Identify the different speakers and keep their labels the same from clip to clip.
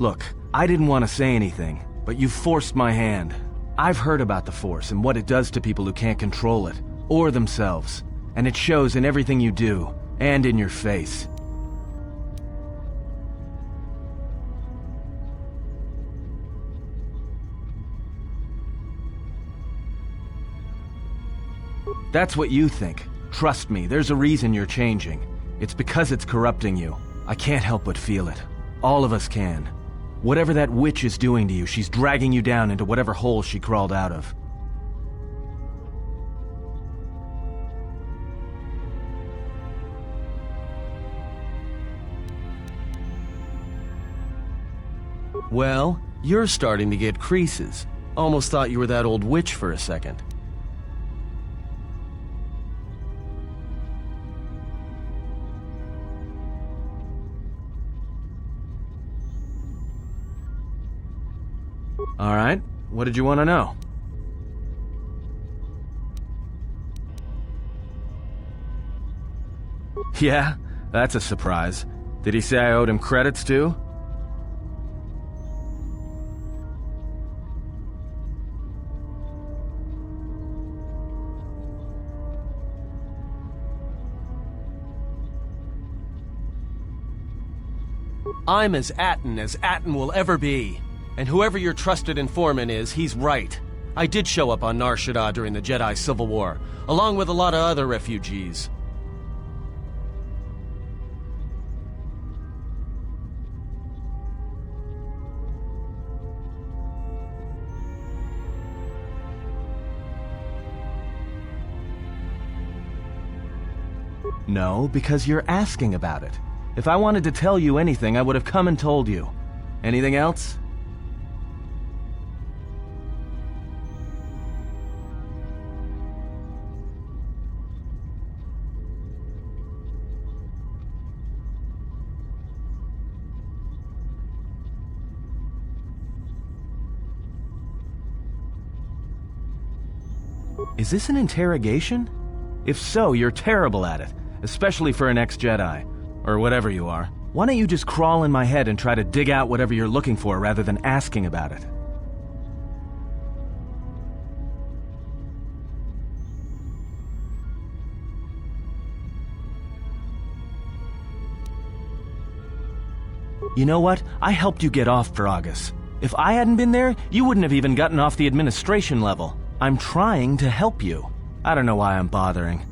Speaker 1: Look, I didn't want to say anything, but you forced my hand. I've heard about the Force and what it does to people who can't control it, or themselves, and it shows in everything you do, and in your face. That's what you think. Trust me, there's a reason you're changing. It's because it's corrupting you. I can't help but feel it. All of us can. Whatever that witch is doing to you, she's dragging you down into whatever hole she crawled out of. Well, you're starting to get creases. Almost thought you were that old witch for a second. All right, what did you want to know? Yeah, that's a surprise. Did he say I owed him credits too? I'm as Atton will ever be. And whoever your trusted informant is, he's right. I did show up on Nar Shaddaa during the Jedi Civil War, along with a lot of other refugees. No, because you're asking about it. If I wanted to tell you anything, I would have come and told you. Anything else? Is this an interrogation? If so, you're terrible at it, especially for an ex-Jedi, or whatever you are. Why don't you just crawl in my head and try to dig out whatever you're looking for rather than asking about it? You know what? I helped you get off Dragus. If I hadn't been there, you wouldn't have even gotten off the administration level. I'm trying to help you. I don't know why I'm bothering.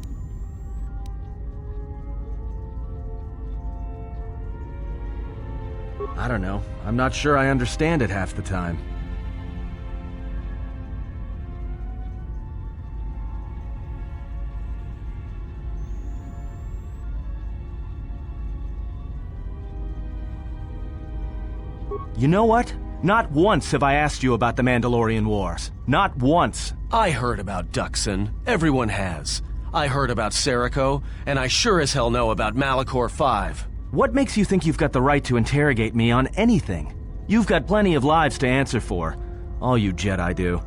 Speaker 1: I don't know. I'm not sure I understand it half the time. You know what? Not once have I asked you about the Mandalorian Wars. Not once. I heard about Duxon. Everyone has. I heard about Serico, and I sure as hell know about Malachor 5. What makes you think you've got the right to interrogate me on anything? You've got plenty of lives to answer for. All you Jedi do.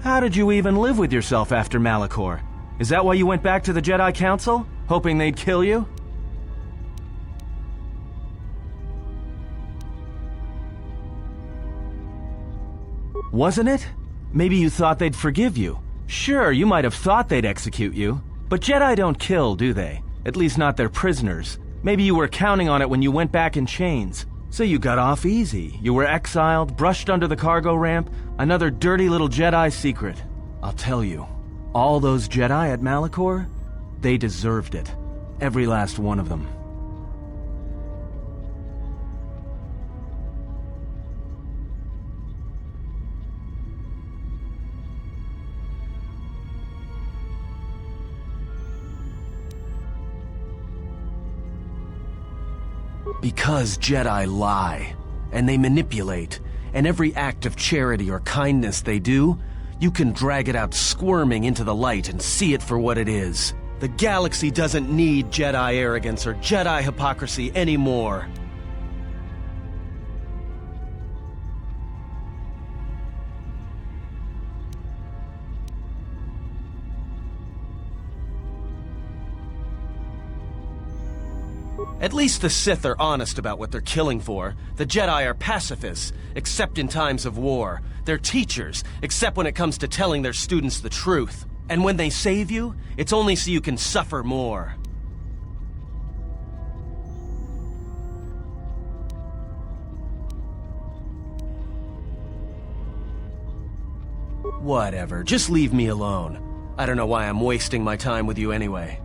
Speaker 1: How did you even live with yourself after Malachor? Is that why you went back to the Jedi Council? Hoping they'd kill you? Wasn't it? Maybe you thought they'd forgive you. Sure, you might have thought they'd execute you. But Jedi don't kill, do they? At least not their prisoners. Maybe you were counting on it when you went back in chains. So you got off easy. You were exiled, brushed under the cargo ramp, another dirty little Jedi secret. I'll tell you, all those Jedi at Malachor, they deserved it. Every last one of them.
Speaker 2: Because Jedi lie, and they manipulate, and every act of charity or kindness they do, you can drag it out squirming into the light and see it for what it is. The galaxy doesn't need Jedi arrogance or Jedi hypocrisy anymore. At least the Sith are honest about what they're killing for. The Jedi are pacifists, except in times of war. They're teachers, except when it comes to telling their students the truth. And when they save you, it's only so you can suffer more. Whatever, just leave me alone. I don't know why I'm wasting my time with you anyway.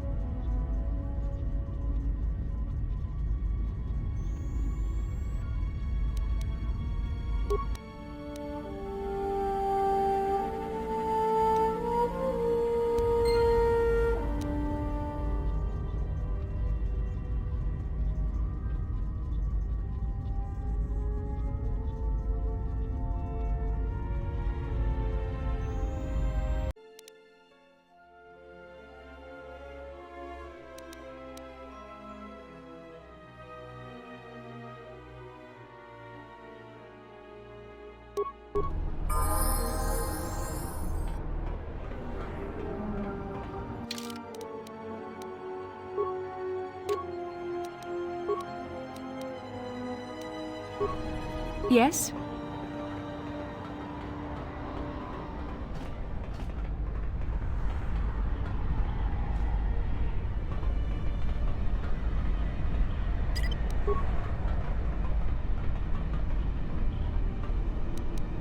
Speaker 3: Yes?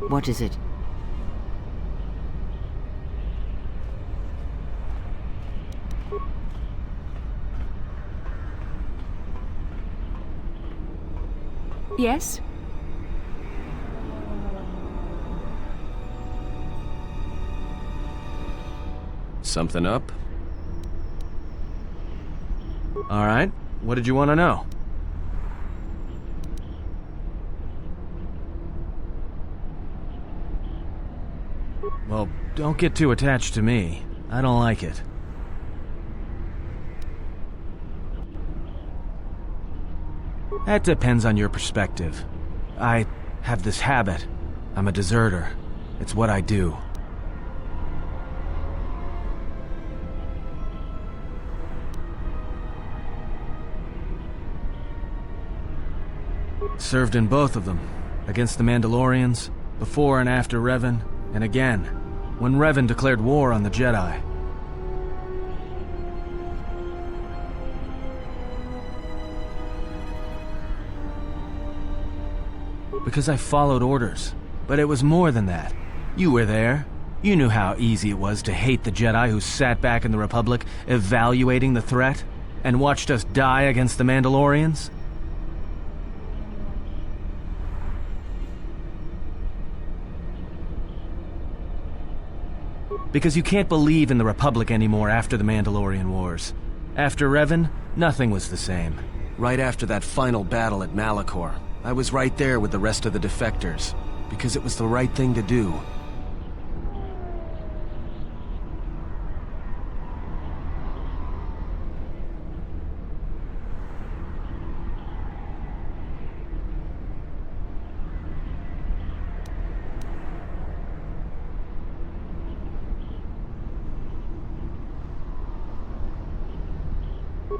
Speaker 3: What is it? Yes?
Speaker 2: Something up?
Speaker 1: All right, what did you want to know? Well, don't get too attached to me. I don't like it. That depends on your perspective. I have this habit. I'm a deserter. It's what I do. Served in both of them. Against the Mandalorians, before and after Revan, and again, when Revan declared war on the Jedi. Because I followed orders. But it was more than that. You were there. You knew how easy it was to hate the Jedi who sat back in the Republic, evaluating the threat, and watched us die against the Mandalorians. Because you can't believe in the Republic anymore after the Mandalorian Wars. After Revan, nothing was the same.
Speaker 2: Right after that final battle at Malachor, I was right there with the rest of the defectors, because it was the right thing to do.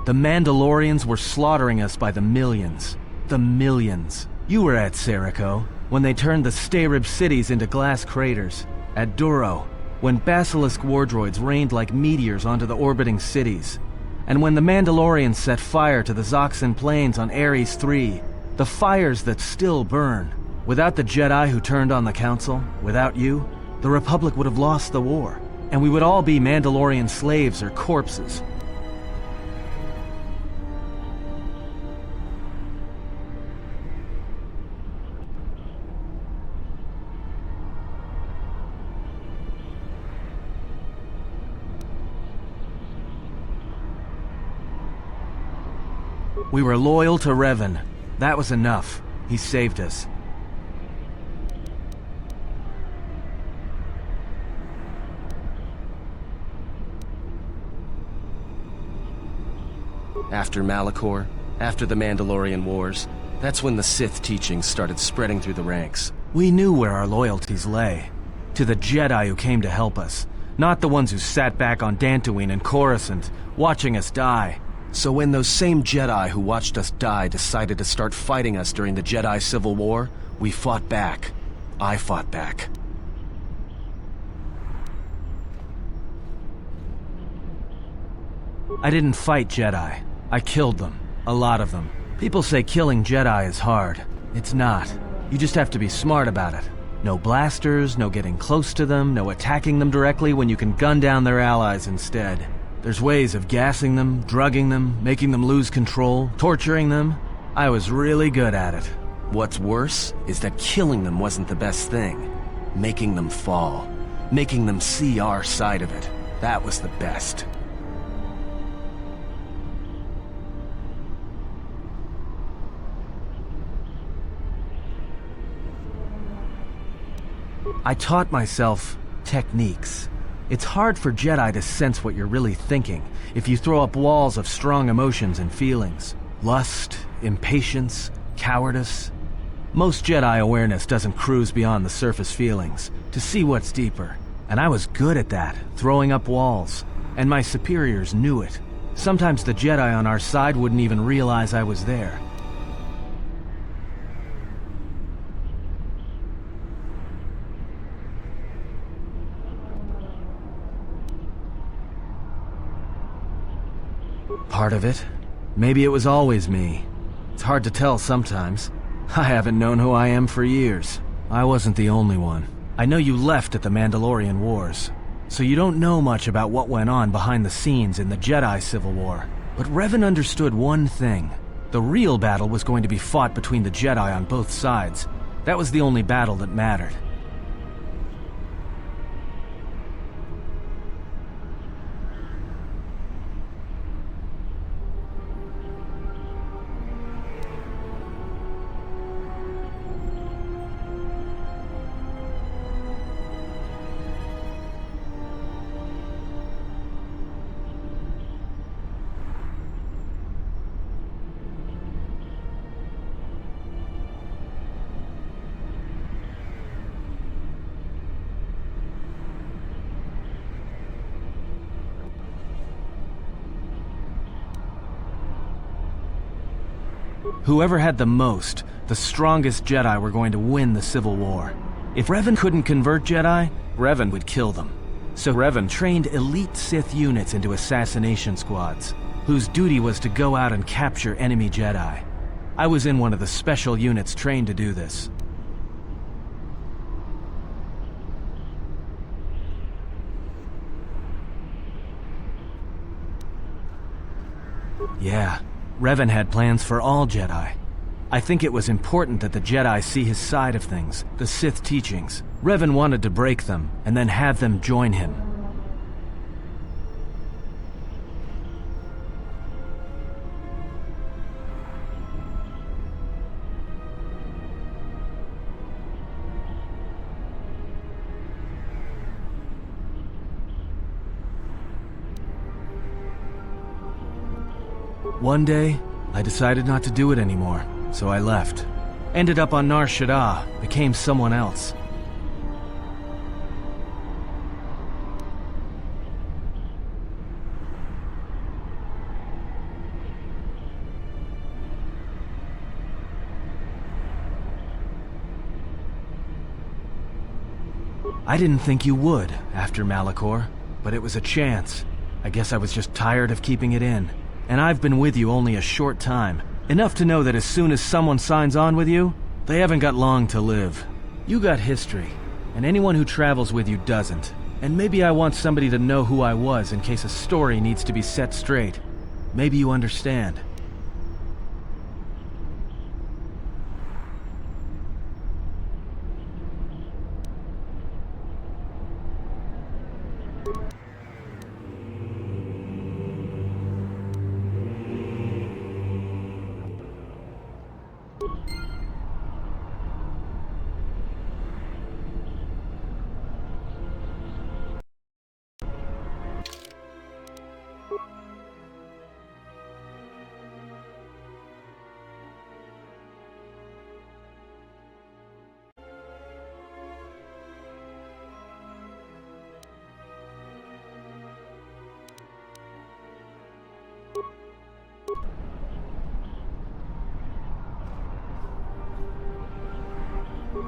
Speaker 1: The Mandalorians were slaughtering us by the millions. The millions. You were at Serico, when they turned the Stayrib cities into glass craters. At Duro, when Basilisk wardroids rained like meteors onto the orbiting cities. And when the Mandalorians set fire to the Zoxan plains on Ares III. The fires that still burn. Without the Jedi who turned on the Council, without you, the Republic would have lost the war. And we would all be Mandalorian slaves or corpses. We were loyal to Revan, That was enough. He saved us.
Speaker 2: After Malachor, after the Mandalorian Wars, that's when the Sith teachings started spreading through the ranks.
Speaker 1: We knew where our loyalties lay. To the Jedi who came to help us, not the ones who sat back on Dantooine and Coruscant, watching us die.
Speaker 2: So when those same Jedi who watched us die decided to start fighting us during the Jedi Civil War, we fought back. I fought back.
Speaker 1: I didn't fight Jedi. I killed them. A lot of them. People say killing Jedi is hard. It's not. You just have to be smart about it. No blasters, no getting close to them, no attacking them directly when you can gun down their allies instead. There's ways of gassing them, drugging them, making them lose control, torturing them. I was really good at it.
Speaker 2: What's worse is that killing them wasn't the best thing. Making them fall. Making them see our side of it. That was the best.
Speaker 1: I taught myself techniques. It's hard for Jedi to sense what you're really thinking if you throw up walls of strong emotions and feelings. Lust, impatience, cowardice. Most Jedi awareness doesn't cruise beyond the surface feelings to see what's deeper. And I was good at that, throwing up walls. And my superiors knew it. Sometimes the Jedi on our side wouldn't even realize I was there. Part of it. Maybe it was always me. It's hard to tell sometimes. I haven't known who I am for years. I wasn't the only one. I know you left at the Mandalorian Wars, so you don't know much about what went on behind the scenes in the Jedi Civil War. But Revan understood one thing. The real battle was going to be fought between the Jedi on both sides. That was the only battle that mattered. Whoever had the most, the strongest Jedi were going to win the Civil War. If Revan couldn't convert Jedi, Revan would kill them. So Revan trained elite Sith units into assassination squads, whose duty was to go out and capture enemy Jedi. I was in one of the special units trained to do this. Yeah. Revan had plans for all Jedi. I think it was important that the Jedi see his side of things, the Sith teachings. Revan wanted to break them, and then have them join him. One day, I decided not to do it anymore, so I left. Ended up on Nar Shaddaa, became someone else. I didn't think you would, after Malachor, but it was a chance. I guess I was just tired of keeping it in. And I've been with you only a short time. Enough to know that as soon as someone signs on with you, they haven't got long to live. You got history, and anyone who travels with you doesn't. And maybe I want somebody to know who I was in case a story needs to be set straight. Maybe you understand.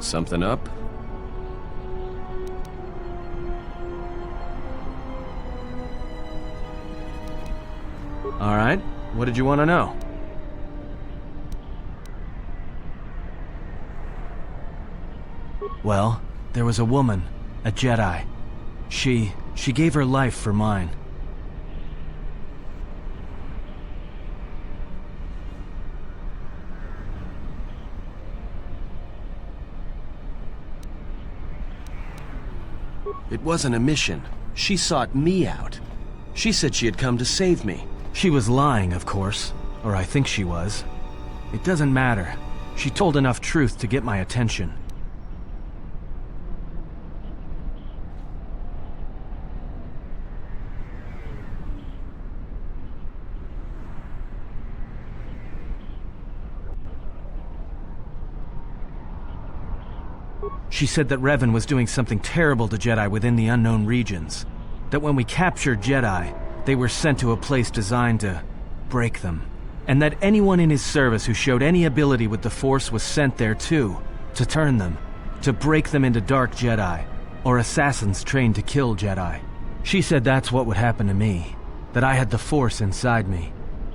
Speaker 2: Something up?
Speaker 1: All right, what did you want to know? Well, there was a woman, a Jedi. She gave her life for mine.
Speaker 2: It wasn't a mission. She sought me out. She said she had come to save me.
Speaker 1: She was lying, of course. Or I think she was. It doesn't matter. She told enough truth to get my attention. She said that Revan was doing something terrible to Jedi within the unknown regions. That when we captured Jedi, they were sent to a place designed to break them. And that anyone in his service who showed any ability with the Force was sent there too, to turn them, to break them into dark Jedi, or assassins trained to kill Jedi. She said that's what would happen to me, that I had the Force inside me.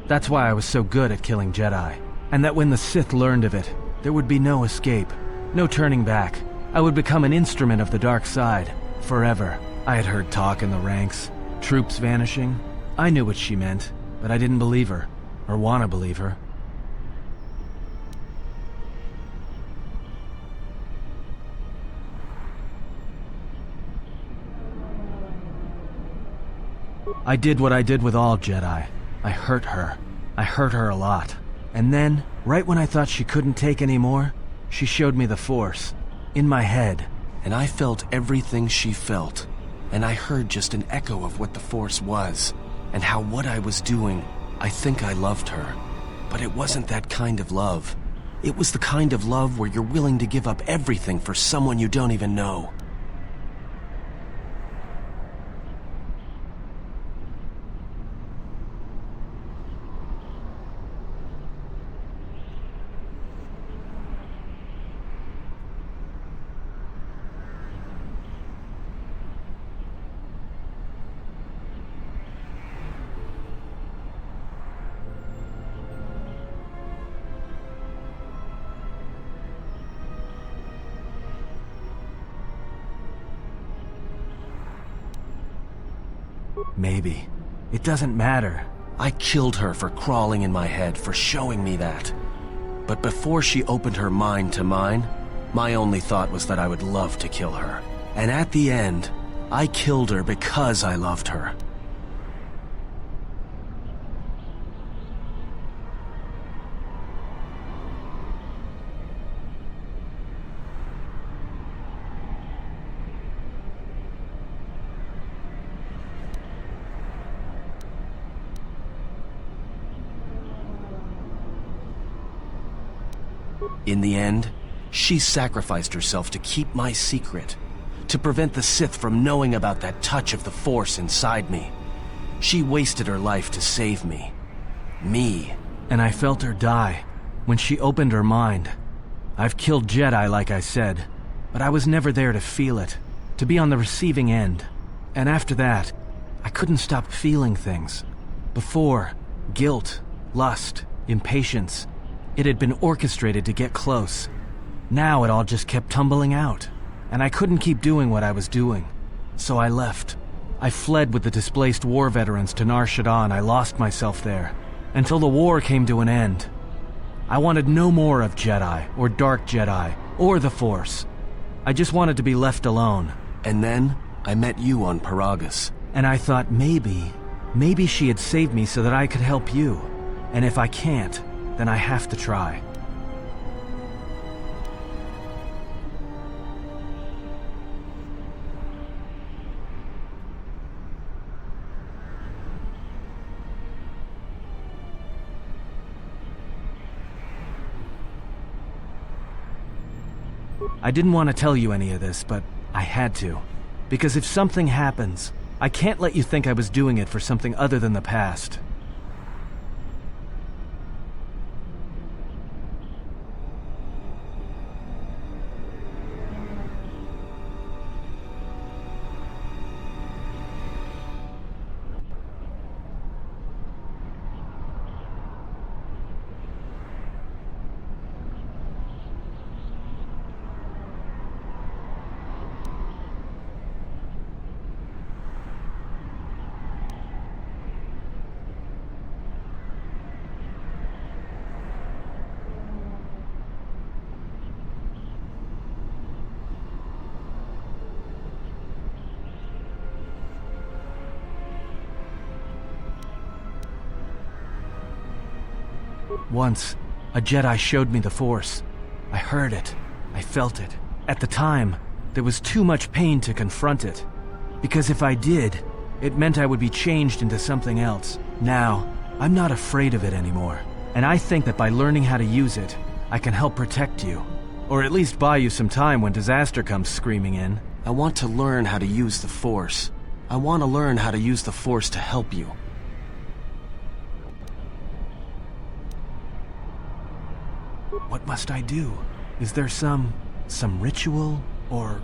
Speaker 1: That's why I was so good at killing Jedi. And that when the Sith learned of it, there would be no escape, no turning back. I would become an instrument of the dark side, forever. I had heard talk in the ranks, troops vanishing. I knew what she meant, but I didn't believe her, or want to believe her. I did what I did with all Jedi. I hurt her. I hurt her a lot. And then, right when I thought she couldn't take any more, she showed me the Force. In my head.
Speaker 2: And I felt everything she felt. And I heard just an echo of what the Force was. And how what I was doing, I think I loved her. But it wasn't that kind of love. It was the kind of love where you're willing to give up everything for someone you don't even know.
Speaker 1: Maybe. It doesn't matter.
Speaker 2: I killed her for crawling in my head, for showing me that. But before she opened her mind to mine, my only thought was that I would love to kill her. And at the end, I killed her because I loved her. In the end, she sacrificed herself to keep my secret, to prevent the Sith from knowing about that touch of the Force inside me. She wasted her life to save me. Me.
Speaker 1: And I felt her die when she opened her mind. I've killed Jedi, like I said, but I was never there to feel it, to be on the receiving end. And after that, I couldn't stop feeling things. Before, guilt, lust, impatience. It had been orchestrated to get close. Now it all just kept tumbling out, and I couldn't keep doing what I was doing. So I left. I fled with the displaced war veterans to Nar Shaddaa, and I lost myself there, until the war came to an end. I wanted no more of Jedi, or Dark Jedi, or the Force. I just wanted to be left alone.
Speaker 2: And then, I met you on Paragus.
Speaker 1: And I thought maybe she had saved me so that I could help you. And if I can't, then I have to try. I didn't want to tell you any of this, but I had to. Because if something happens, I can't let you think I was doing it for something other than the past. Once, a Jedi showed me the Force. I heard it. I felt it. At the time, there was too much pain to confront it. Because if I did, it meant I would be changed into something else. Now, I'm not afraid of it anymore. And I think that by learning how to use it, I can help protect you. Or at least buy you some time when disaster comes screaming in.
Speaker 2: I want to learn how to use the Force. I want to learn how to use the Force to help you.
Speaker 1: What must I do? Is there some ritual, or...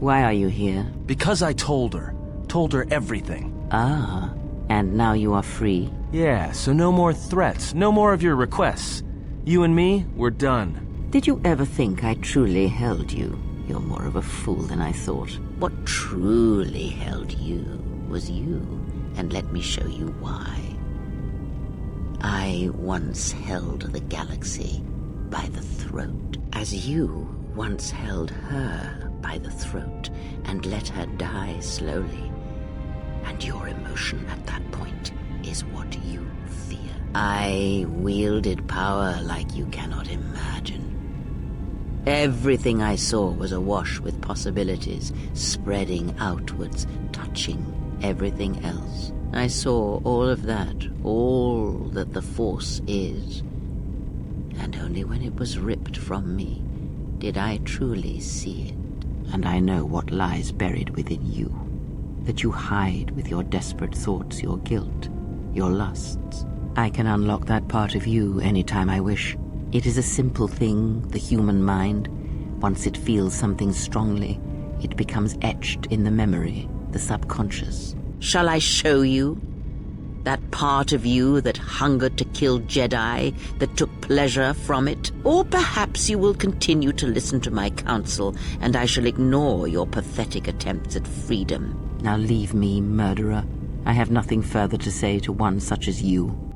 Speaker 3: Why are you here?
Speaker 2: Because I told her everything.
Speaker 3: Ah, and now you are free?
Speaker 1: Yeah, so no more threats, no more of your requests. You and me, we're done.
Speaker 3: Did you ever think I truly held you? You're more of a fool than I thought. What truly held you was you, and let me show you why. I once held the galaxy by the throat, as you once held her by the throat and let her die slowly. And your emotion at that point is what you fear. I wielded power like you cannot imagine. Everything I saw was awash with possibilities, spreading outwards, touching everything else. I saw all of that, all that the Force is. And only when it was ripped from me did I truly see it. And I know what lies buried within you, that you hide with your desperate thoughts, your guilt, your lusts. I can unlock that part of you anytime I wish. It is a simple thing, the human mind. Once it feels something strongly, it becomes etched in the memory, the subconscious. Shall I show you? That part of you that hungered to kill Jedi, that took pleasure from it? Or perhaps you will continue to listen to my counsel, and I shall ignore your pathetic attempts at freedom. Now leave me, murderer. I have nothing further to say to one such as you.